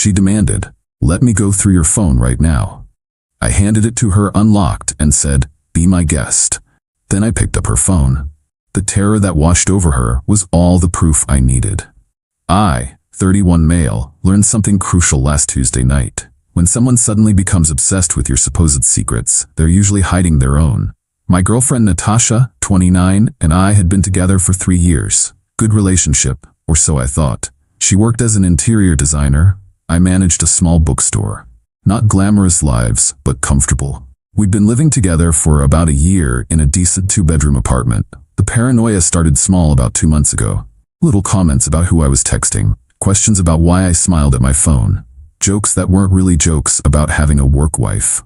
She demanded, "Let me go through your phone right now." I handed it to her unlocked and said, "Be my guest." Then I picked up her phone. The terror that washed over her was all the proof I needed. I, 31 male, learned something crucial last Tuesday night. When someone suddenly becomes obsessed with your supposed secrets, they're usually hiding their own. My girlfriend Natasha, 29, and I had been together for 3 years. Good relationship, or so I thought. She worked as an interior designer. I managed a small bookstore. Not glamorous lives, but comfortable. We'd been living together for about a year in a decent 2-bedroom apartment. The paranoia started small about 2 months ago. Little comments about who I was texting, questions about why I smiled at my phone, jokes that weren't really jokes about having a work wife.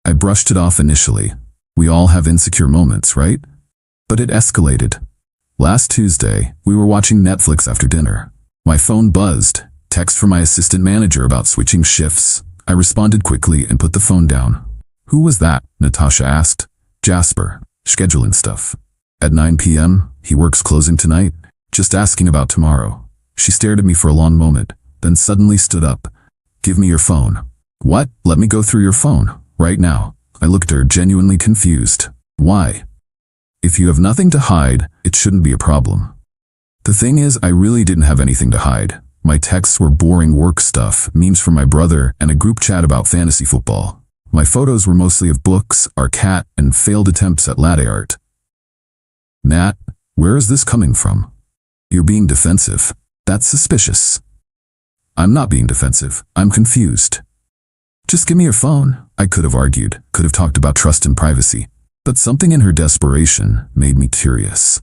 I brushed it off initially. We all have insecure moments, right? But it escalated. Last Tuesday, we were watching Netflix after dinner. My phone buzzed, text from my assistant manager about switching shifts. I responded quickly and put the phone down. "Who was that?" Natasha asked. "Jasper, scheduling stuff. At 9 p.m., he works closing tonight. Just asking about tomorrow." She stared at me for a long moment, then suddenly stood up. "Give me your phone." "What? Let me go through your phone, right now." I looked at her, genuinely confused. "Why? If you have nothing to hide, it shouldn't be a problem." The thing is, I really didn't have anything to hide. My texts were boring work stuff, memes from my brother, and a group chat about fantasy football. My photos were mostly of books, our cat, and failed attempts at latte art. "Nat, where is this coming from? You're being defensive. That's suspicious." "I'm not being defensive. I'm confused." "Just give me your phone," I could have argued, could have talked about trust and privacy. But something in her desperation made me curious.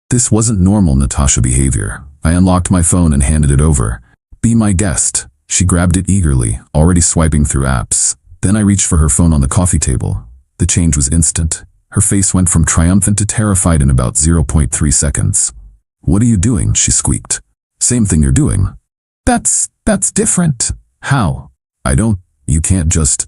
This wasn't normal Natasha behavior. I unlocked my phone and handed it over. "Be my guest." She grabbed it eagerly, already swiping through apps. Then I reached for her phone on the coffee table. The change was instant. Her face went from triumphant to terrified in about 0.3 seconds. "What are you doing?" she squeaked. "Same thing you're doing." That's different." "How?" You can't just."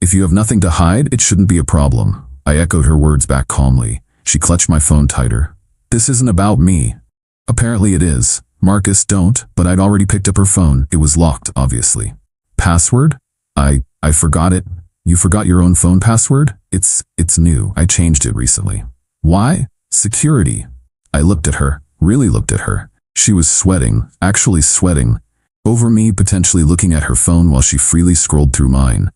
"If you have nothing to hide, it shouldn't be a problem." I echoed her words back calmly. She clutched my phone tighter. "This isn't about me." "Apparently it is. Marcus, don't," but I'd already picked up her phone. It was locked, obviously. "Password?" I forgot it." "You forgot your own phone password?" It's new. I changed it recently." "Why?" "Security." I looked at her, really looked at her. She was sweating, actually sweating, over me, potentially looking at her phone while she freely scrolled through mine.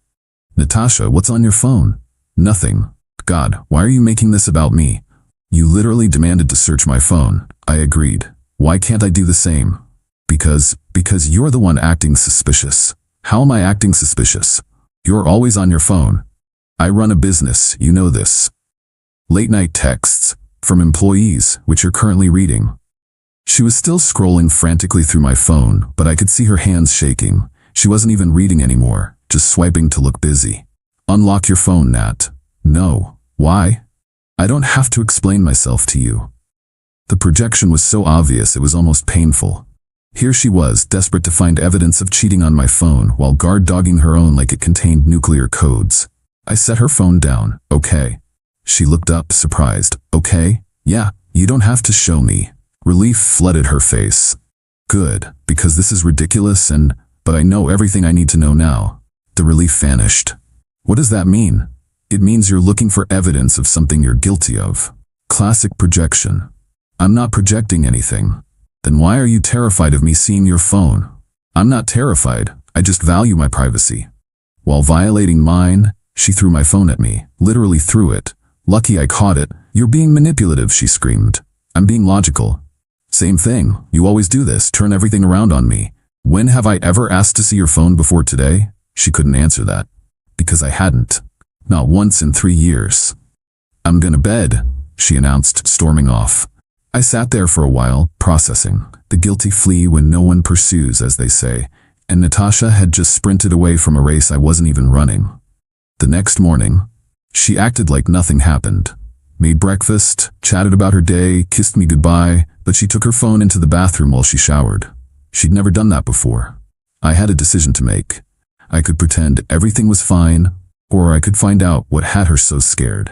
"Natasha, what's on your phone?" "Nothing." "God, why are you making this about me?" "You literally demanded to search my phone." I agreed. "Why can't I do the same?" Because you're the one acting suspicious." "How am I acting suspicious?" "You're always on your phone." "I run a business, you know this." Late night texts from employees, which you're currently reading. She was still scrolling frantically through my phone, but I could see her hands shaking. She wasn't even reading anymore, just swiping to look busy. "Unlock your phone, Nat." "No." "Why?" "I don't have to explain myself to you." The projection was so obvious it was almost painful. Here she was, desperate to find evidence of cheating on my phone, while guard-dogging her own like it contained nuclear codes. I set her phone down. "Okay." She looked up, surprised. "Okay? Yeah, you don't have to show me." Relief flooded her face. "Good, because this is ridiculous but I know everything I need to know now." The relief vanished. "What does that mean?" "It means you're looking for evidence of something you're guilty of." Classic projection. "I'm not projecting anything." "Then why are you terrified of me seeing your phone?" "I'm not terrified, I just value my privacy." While violating mine, she threw my phone at me, literally threw it. Lucky I caught it. "You're being manipulative," she screamed. "I'm being logical." "Same thing, you always do this, turn everything around on me." "When have I ever asked to see your phone before today?" She couldn't answer that. Because I hadn't. Not once in 3 years. "I'm gonna bed," she announced, storming off. I sat there for a while, processing. The guilty flee when no one pursues, as they say, and Natasha had just sprinted away from a race I wasn't even running. The next morning, she acted like nothing happened. Made breakfast, chatted about her day, kissed me goodbye, but she took her phone into the bathroom while she showered. She'd never done that before. I had a decision to make. I could pretend everything was fine, or I could find out what had her so scared.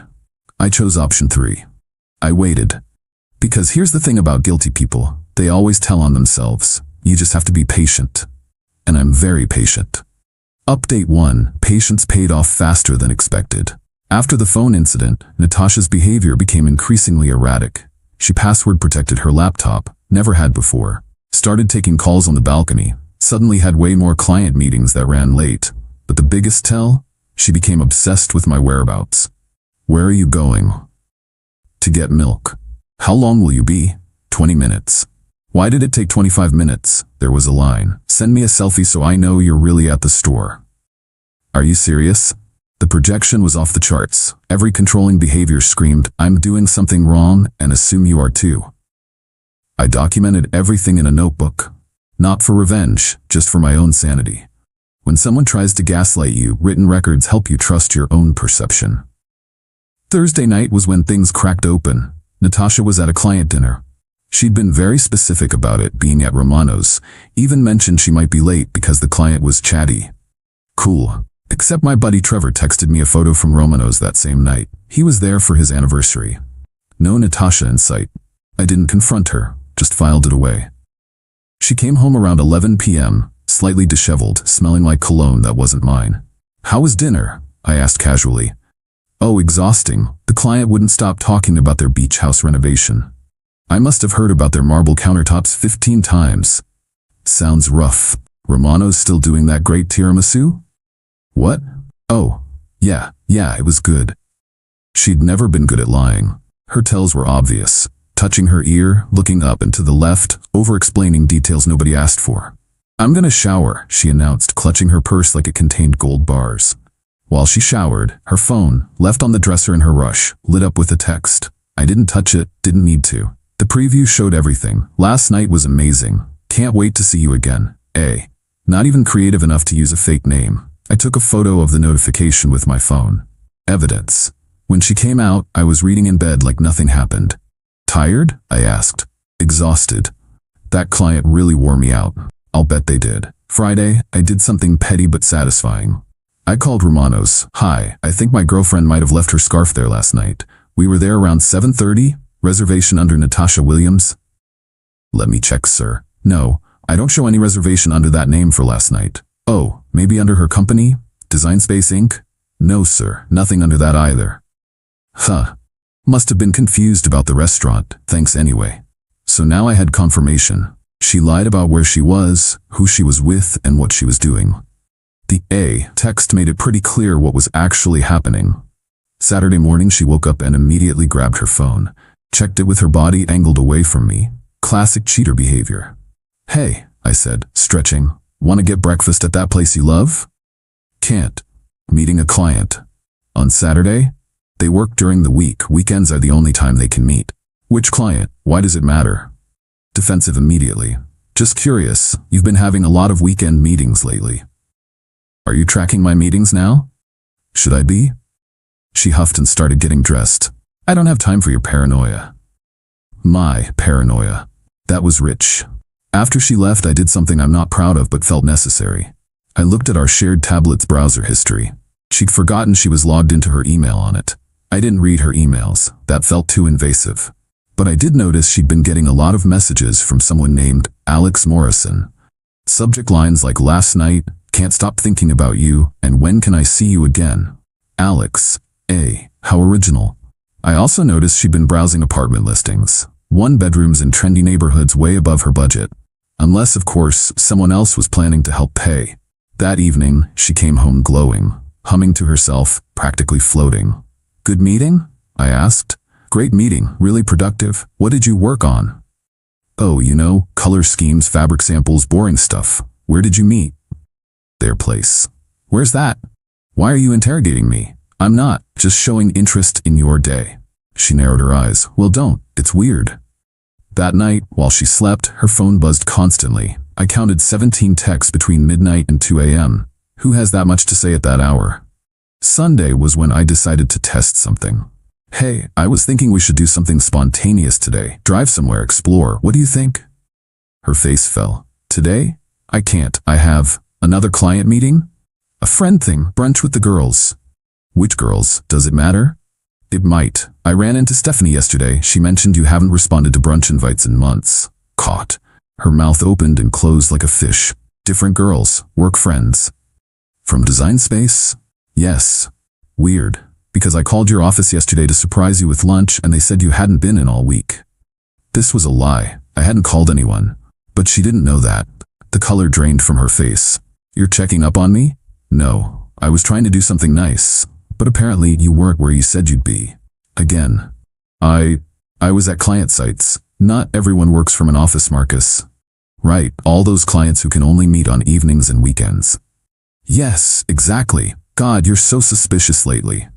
I chose option 3. I waited. Because here's the thing about guilty people, they always tell on themselves. You just have to be patient. and I'm very patient. Update 1. Patience paid off faster than expected. After the phone incident, Natasha's behavior became increasingly erratic. She password protected her laptop, never had before. Started taking calls on the balcony. Suddenly had way more client meetings that ran late. But the biggest tell? She became obsessed with my whereabouts. Where are you going? To get milk. How long will you be? 20 minutes. Why did it take 25 minutes? There was a line. Send me a selfie so I know you're really at the store. Are you serious? The projection was off the charts. Every controlling behavior screamed, I'm doing something wrong and assume you are too. I documented everything in a notebook. Not for revenge, just for my own sanity. When someone tries to gaslight you, written records help you trust your own perception. Thursday night was when things cracked open. Natasha was at a client dinner. She'd been very specific about it being at Romano's, even mentioned she might be late because the client was chatty. Cool. Except my buddy Trevor texted me a photo from Romano's that same night. He was there for his anniversary. No Natasha in sight. I didn't confront her, just filed it away. She came home around 11 p.m., slightly disheveled, smelling like cologne that wasn't mine. How was dinner? I asked casually. Oh, exhausting. The client wouldn't stop talking about their beach house renovation. I must have heard about their marble countertops 15 times. Sounds rough. Romano's still doing that great tiramisu? What? Oh, yeah, it was good. She'd never been good at lying. Her tells were obvious. Touching her ear, looking up and to the left, over-explaining details nobody asked for. I'm gonna shower, she announced, clutching her purse like it contained gold bars. While she showered, her phone, left on the dresser in her rush, lit up with a text. I didn't touch it, didn't need to. The preview showed everything. Last night was amazing. Can't wait to see you again. Not even creative enough to use a fake name. I took a photo of the notification with my phone. Evidence. When she came out, I was reading in bed like nothing happened. Tired? I asked. Exhausted. That client really wore me out. I'll bet they did. Friday, I did something petty but satisfying. I called Romano's. Hi, I think my girlfriend might have left her scarf there last night. We were there around 7:30. Reservation under Natasha Williams? Let me check, sir. No, I don't show any reservation under that name for last night. Oh, maybe under her company? Design Space Inc.? No, sir, nothing under that either. Huh. Must have been confused about the restaurant, thanks anyway. So now I had confirmation. She lied about where she was, who she was with, and what she was doing. The text made it pretty clear what was actually happening. Saturday morning she woke up and immediately grabbed her phone. Checked it with her body angled away from me. Classic cheater behavior. Hey, I said, stretching. Want to get breakfast at that place you love? Can't. Meeting a client. On Saturday? They work during the week. Weekends are the only time they can meet. Which client? Why does it matter? Defensive immediately. Just curious. You've been having a lot of weekend meetings lately. Are you tracking my meetings now? Should I be? She huffed and started getting dressed. I don't have time for your paranoia. My paranoia. That was rich. After she left, I did something I'm not proud of but felt necessary. I looked at our shared tablet's browser history. She'd forgotten she was logged into her email on it. I didn't read her emails. That felt too invasive. But I did notice she'd been getting a lot of messages from someone named Alex Morrison. Subject lines like last night, can't stop thinking about you, and when can I see you again? Alex. How original. I also noticed she'd been browsing apartment listings. 1-bedrooms in trendy neighborhoods way above her budget. Unless, of course, someone else was planning to help pay. That evening, she came home glowing, humming to herself, practically floating. Good meeting? I asked. Great meeting, really productive. What did you work on? Oh, you know, color schemes, fabric samples, boring stuff. Where did you meet? Their place. Where's that? Why are you interrogating me? I'm not, just showing interest in your day. She narrowed her eyes. Well, don't. It's weird. That night, while she slept, her phone buzzed constantly. I counted 17 texts between midnight and 2 a.m. Who has that much to say at that hour? Sunday was when I decided to test something. Hey, I was thinking we should do something spontaneous today. Drive somewhere, explore. What do you think? Her face fell. Today? I can't. I have another client meeting? A friend thing, brunch with the girls. Which girls? Does it matter? It might. I ran into Stephanie yesterday. She mentioned you haven't responded to brunch invites in months. Caught. Her mouth opened and closed like a fish. Different girls, work friends. From Design Space? Yes. Weird, because I called your office yesterday to surprise you with lunch and they said you hadn't been in all week. This was a lie. I hadn't called anyone. But she didn't know that. The color drained from her face. You're checking up on me? No, I was trying to do something nice. But apparently you weren't where you said you'd be. Again. I was at client sites. Not everyone works from an office, Marcus. Right, all those clients who can only meet on evenings and weekends. Yes, exactly. God, you're so suspicious lately.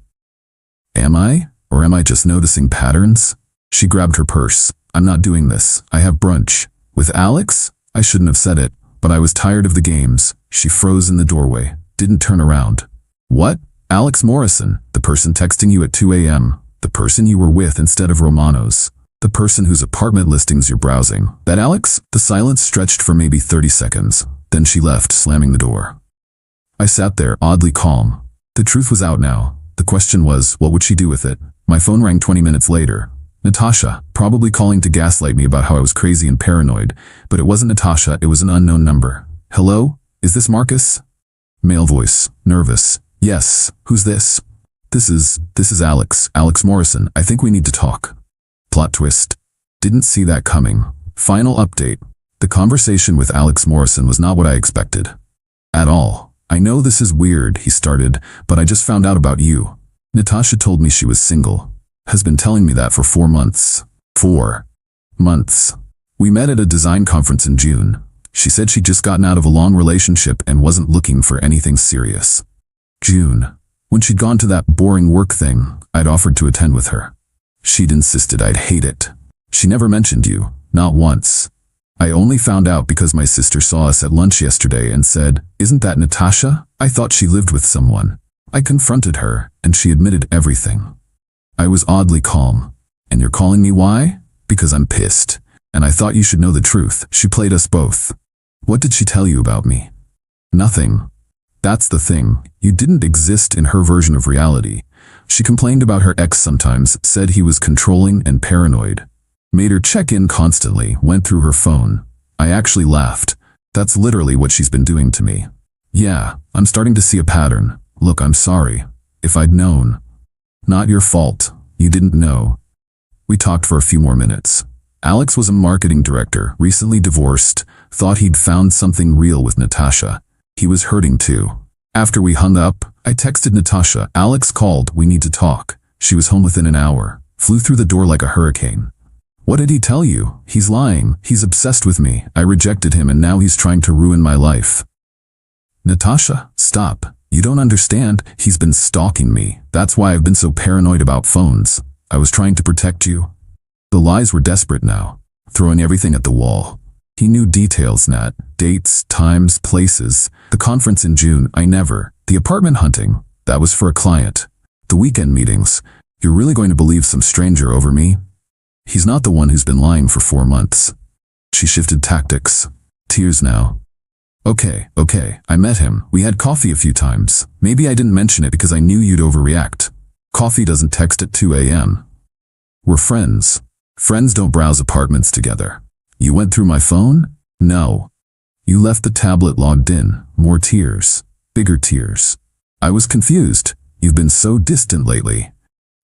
Am I? Or am I just noticing patterns? She grabbed her purse. I'm not doing this. I have brunch. With Alex? I shouldn't have said it, but I was tired of the games. She froze in the doorway, didn't turn around. What? Alex Morrison, the person texting you at 2 a.m., the person you were with instead of Romano's, the person whose apartment listings you're browsing. That Alex? The silence stretched for maybe 30 seconds. Then she left, slamming the door. I sat there, oddly calm. The truth was out now. The question was, what would she do with it? My phone rang 20 minutes later. Natasha, probably calling to gaslight me about how I was crazy and paranoid, but it wasn't Natasha, it was an unknown number. Hello? Is this Marcus? Male voice, nervous. Yes, who's this? This is Alex Morrison. I think we need to talk. Plot twist. Didn't see that coming. Final update. The conversation with Alex Morrison was not what I expected. At all. I know this is weird, he started, but I just found out about you. Natasha told me she was single. Has been telling me that for 4 months. 4 months. We met at a design conference in June. She said she'd just gotten out of a long relationship and wasn't looking for anything serious. June. When she'd gone to that boring work thing, I'd offered to attend with her. She'd insisted I'd hate it. She never mentioned you, not once. I only found out because my sister saw us at lunch yesterday and said, "Isn't that Natasha? I thought she lived with someone." I confronted her, and she admitted everything. I was oddly calm. And you're calling me why? Because I'm pissed. And I thought you should know the truth. She played us both. What did she tell you about me? Nothing. That's the thing. You didn't exist in her version of reality. She complained about her ex sometimes, said he was controlling and paranoid. Made her check in constantly, went through her phone. I actually laughed. That's literally what she's been doing to me. Yeah, I'm starting to see a pattern. Look, I'm sorry. If I'd known. Not your fault. You didn't know. We talked for a few more minutes. Alex was a marketing director, recently divorced, thought he'd found something real with Natasha. He was hurting too. After we hung up, I texted Natasha. Alex called, we need to talk. She was home within an hour. Flew through the door like a hurricane. What did he tell you? He's lying. He's obsessed with me. I rejected him and now he's trying to ruin my life. Natasha, stop. You don't understand. He's been stalking me. That's why I've been so paranoid about phones. I was trying to protect you. The lies were desperate now, throwing everything at the wall. He knew details, Nat. Dates, times, places. The conference in June, The apartment hunting, that was for a client. The weekend meetings. You're really going to believe some stranger over me? He's not the one who's been lying for 4 months. She shifted tactics. Tears now. Okay, I met him. We had coffee a few times. Maybe I didn't mention it because I knew you'd overreact. Coffee doesn't text at 2 a.m. We're friends. Friends don't browse apartments together. You went through my phone? No. You left the tablet logged in. More tears. Bigger tears. I was confused. You've been so distant lately.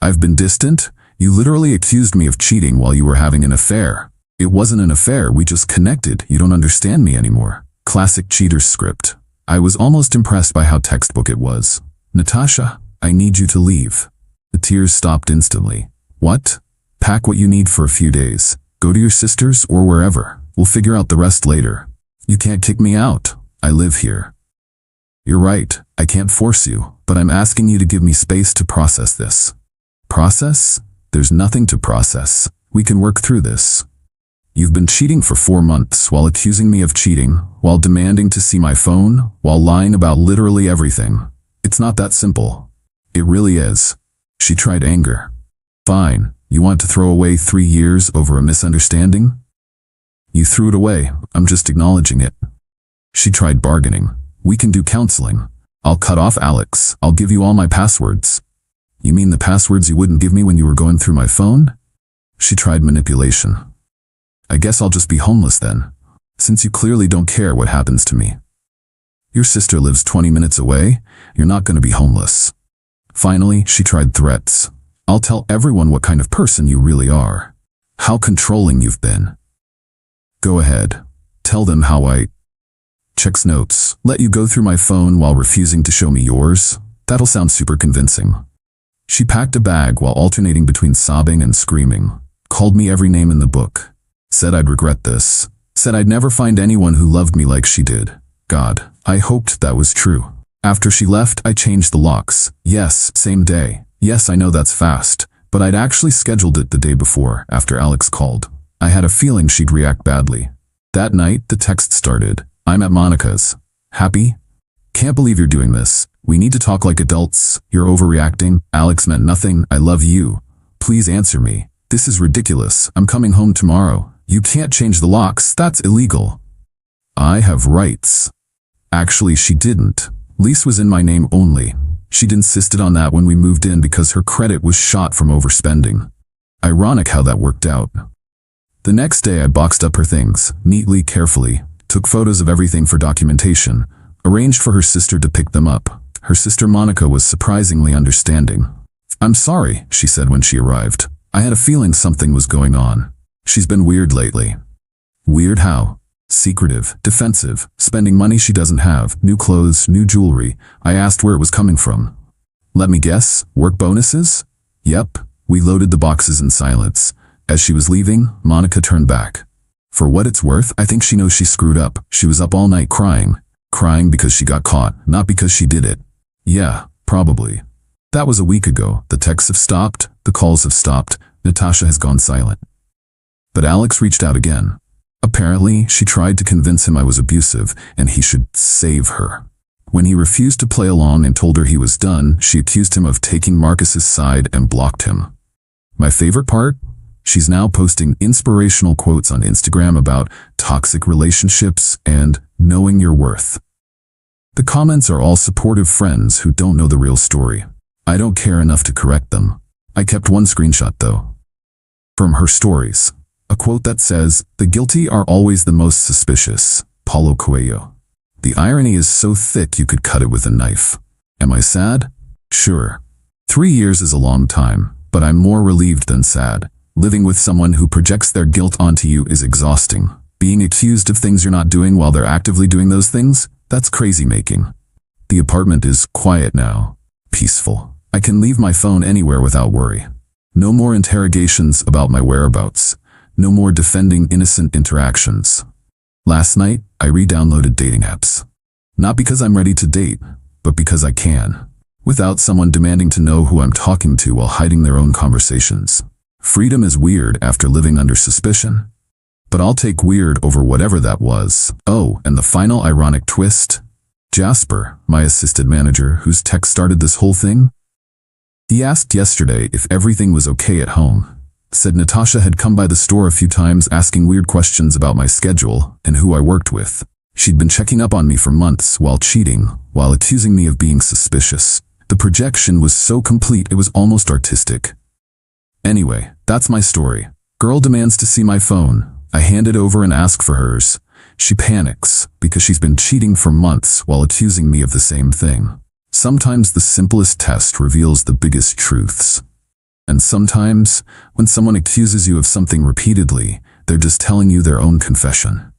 I've been distant? You literally accused me of cheating while you were having an affair. It wasn't an affair, we just connected. You don't understand me anymore. Classic cheater's script. I was almost impressed by how textbook it was. Natasha, I need you to leave. The tears stopped instantly. What? Pack what you need for a few days. Go to your sister's or wherever. We'll figure out the rest later. You can't kick me out. I live here. You're right. I can't force you, but I'm asking you to give me space to process this. Process? There's nothing to process. We can work through this. You've been cheating for 4 months while accusing me of cheating, while demanding to see my phone, while lying about literally everything. It's not that simple. It really is. She tried anger. Fine. You want to throw away 3 years over a misunderstanding? You threw it away. I'm just acknowledging it. She tried bargaining. We can do counseling. I'll cut off Alex. I'll give you all my passwords. You mean the passwords you wouldn't give me when you were going through my phone? She tried manipulation. I guess I'll just be homeless then, since you clearly don't care what happens to me. Your sister lives 20 minutes away. You're not going to be homeless. Finally, she tried threats. I'll tell everyone what kind of person you really are. How controlling you've been. Go ahead. Tell them how I checks notes, let you go through my phone while refusing to show me yours. That'll sound super convincing. She packed a bag while alternating between sobbing and screaming. Called me every name in the book. Said I'd regret this. Said I'd never find anyone who loved me like she did. God, I hoped that was true. After she left, I changed the locks. Yes, same day. Yes, I know that's fast, but I'd actually scheduled it the day before, after Alex called. I had a feeling she'd react badly. That night, the text started. I'm at Monica's. Happy? Can't believe you're doing this. We need to talk like adults. You're overreacting. Alex meant nothing. I love you. Please answer me. This is ridiculous. I'm coming home tomorrow. You can't change the locks. That's illegal. I have rights. Actually, she didn't. Lease was in my name only. She'd insisted on that when we moved in because her credit was shot from overspending. Ironic how that worked out. The next day I boxed up her things, neatly, carefully, took photos of everything for documentation, arranged for her sister to pick them up. Her sister Monica was surprisingly understanding. I'm sorry, she said when she arrived. I had a feeling something was going on. She's been weird lately. Weird how? Secretive, defensive, spending money she doesn't have, new clothes, new jewelry. I asked where it was coming from. Let me guess, work bonuses? Yep. We loaded the boxes in silence. As she was leaving, Monica turned back. For what it's worth, I think she knows she screwed up. She was up all night crying. Crying because she got caught, not because she did it. Yeah, probably. That was a week ago. The texts have stopped, the calls have stopped, Natasha has gone silent. But Alex reached out again. Apparently, she tried to convince him I was abusive and he should save her. When he refused to play along and told her he was done, she accused him of taking Marcus's side and blocked him. My favorite part? She's now posting inspirational quotes on Instagram about toxic relationships and knowing your worth. The comments are all supportive friends who don't know the real story. I don't care enough to correct them. I kept one screenshot though. From her stories. A quote that says, "The guilty are always the most suspicious." Paulo Coelho. The irony is so thick you could cut it with a knife. Am I sad? Sure. 3 years is a long time, but I'm more relieved than sad. Living with someone who projects their guilt onto you is exhausting. Being accused of things you're not doing while they're actively doing those things, that's crazy making. The apartment is quiet now. Peaceful. I can leave my phone anywhere without worry. No more interrogations about my whereabouts. No more defending innocent interactions. Last night, I re-downloaded dating apps. Not because I'm ready to date, but because I can. Without someone demanding to know who I'm talking to while hiding their own conversations. Freedom is weird after living under suspicion. But I'll take weird over whatever that was. Oh, and the final ironic twist? Jasper, my assistant manager whose text started this whole thing? He asked yesterday if everything was okay at home. Said Natasha had come by the store a few times asking weird questions about my schedule and who I worked with. She'd been checking up on me for months while cheating, while accusing me of being suspicious. The projection was so complete it was almost artistic. Anyway, that's my story. Girl demands to see my phone. I hand it over and ask for hers. She panics because she's been cheating for months while accusing me of the same thing. Sometimes the simplest test reveals the biggest truths. And sometimes, when someone accuses you of something repeatedly, they're just telling you their own confession.